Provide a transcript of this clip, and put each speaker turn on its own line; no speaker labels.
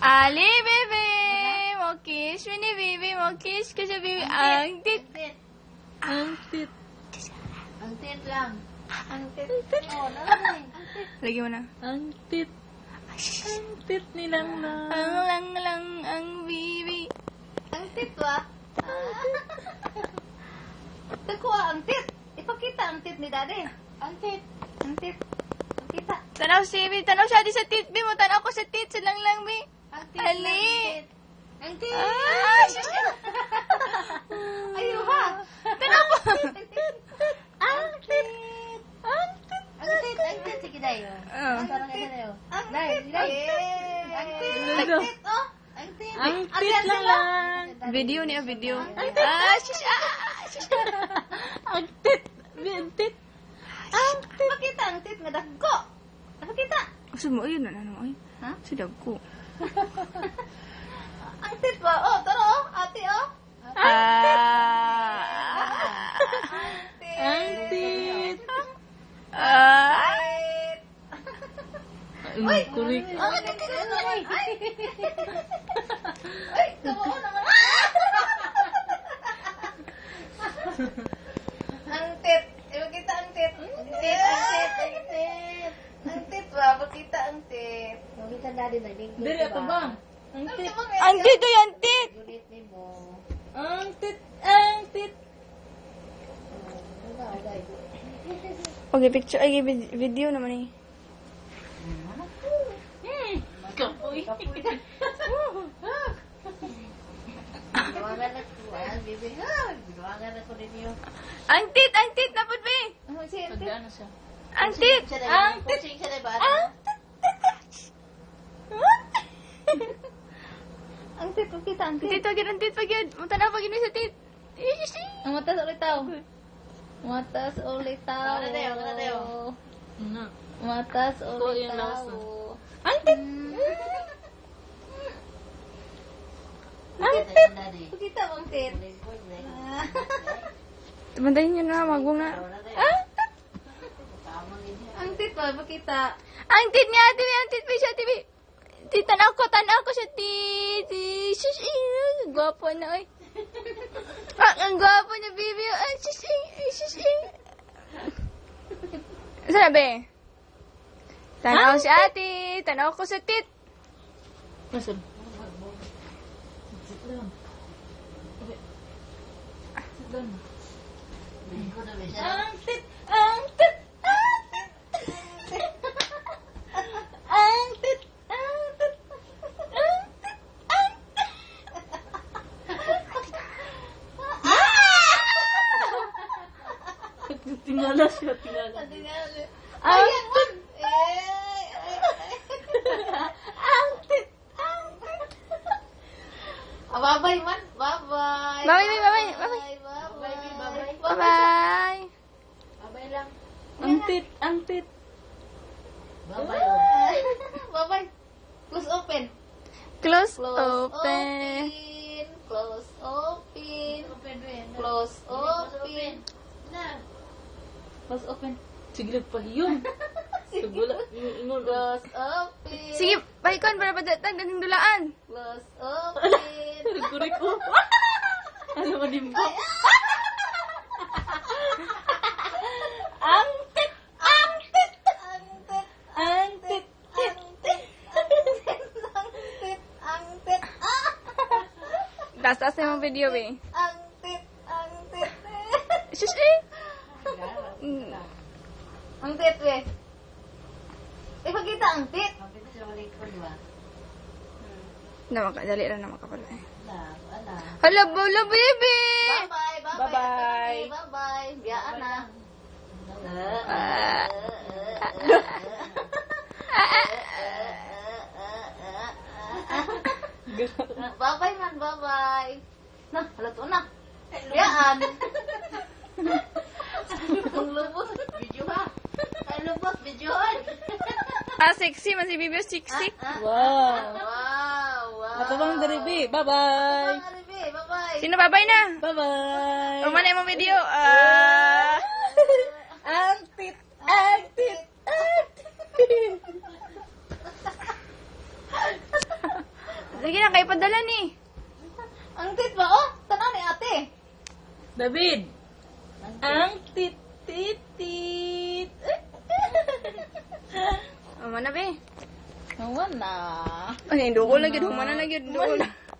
Ali, baby! Mau kiss mo ni baby. Mau kiss ka sa baby. Ang tit.
Ang tit.
Ang tit lang. Ang tit. Oh,
Lagi mo na.
Ang tit. Ang tit ni Lang.
Ang lang ang baby.
Ang tit ba? Takuha ang tit. Ipakita ang tit ni daddy. Ang tit. Ang tit. Pakita.
Tanaw si baby. Tanaw siya di sa tit. Bi mo tanaw ko sa tit. Sa lang bi.
Ang tit.
Ali.
Ang tit.
Ah, sus.
Ayaw ha.
Tanaw ko.
Ang tit. Ang tit. Ang tit. Ang tit. Sige dayo. Parang ganyan dayo. Ang tit. Ang tit. Ang tit. Oh. Ang tit.
Ang tit lang.
Video niya, video. Ah, sus. Sus.
Ang tit. Ang tit.
Ang tit. Pakita ang tit nga dagko. Pakita.
Gusto mo, ayun na ano, ay.
Ha?
Sidag ko.
Ang tit ba? Oh, tara oh. Ate oh.
Ang tit.
Uy,
kurik.
Oh, tit. Ay. Ay, kamu naman. Ang tit. Ipakita ang tit. Ang tit. Ang tit. Ang tit ba? Pakita ang tit. Pakita daddy na din.
Dili ato ba? Ang tit.
Ang tit, yan, tit.
Ulit ni mo.
Ang tit. Ang tit.
Okay, picture. Ay, video naman eh.
Kapoy.
Binuangan na ko. Bibi. Binuangan ako din yun.
Ang tit na po, be.
Ano siya? Ang tit?
Pagdaan na siya.
Ang tit.
Ang tit. Pusing siya na ba? Ang tit. Pakita ang tit.
Tit, pag ang tit, pag yun. Tanaw pag yun sa tit.
Ang matas ulit tao. Matas ulit tao.
Ano na?
Matas
Ko
ulit
yung lawas
tao.
na.
Ang tit. Ang tit. Pakita mo ang tit.
Bantayin nyo na, magwang na.
Ang tit ba? Pakita.
Ang tit niya, TV, ang tit, be, siya, TV. Tit, tanaw ko siya, tit. Sus, gwapo na, oy. Ang gwapo niya, baby. Ay, sus. Saan, be? Tanaw si ate. Tanaw ko sa tit.
Nasaan?
Ang tit. Ang tit. Ang tit. Ang tit. Ang tit. Ang tit.
Tingala siya, tingala.
Ang tit. Ang tit. Ang tit. Bye-bye man. Bye-bye.
Bye-bye.
Bye-bye.
Bye-bye.
Bye-bye lang.
Ang tit, ang tit.
Bye-bye. Bye-bye. Close open.
Close,
Close
open.
Close open. Close open.
Close open. Sige, nagpahiyong. Tugula. Ingon.
Close open.
Sige, baikon para padatag daning dulaan.
Close open.
Kurik ko. Ano mo din mo?
Ang tit. Ang tit. Ang tit.
Ang tit.
Ang tit. Ang tit. Ang tit.
Taas-taas na yung video, be.
Ang tit. Ang tit.
Sus,
Ang tit, we. Ipakita ang tit.
Dali lang na makapala. Hala, bala, baby!
Bye-bye.
Bye-bye.
Bye-bye. Biyaan na. Bye-bye man. Bye-bye. Nah, halato na. Biyaan. Ang lubos. Video ha. Ang lubos. Videohan.
Sexy. Man si Bibi, sexy.
Wow.
Wow.
Ako bang daribi. Bye-bye.
Bye-bye.
Sino babay na?
Bye-bye.
Pumana yung video.
Ang tit. Ang tit. Ang tit.
Lagi na, kayo padala ni.
Ang tit ba? Oh, tanaw ni ate.
David. Ang tit-tit-tit.
Ama na, be.
Nawan na.
Ay, hindi ko lagi. Humana na yun.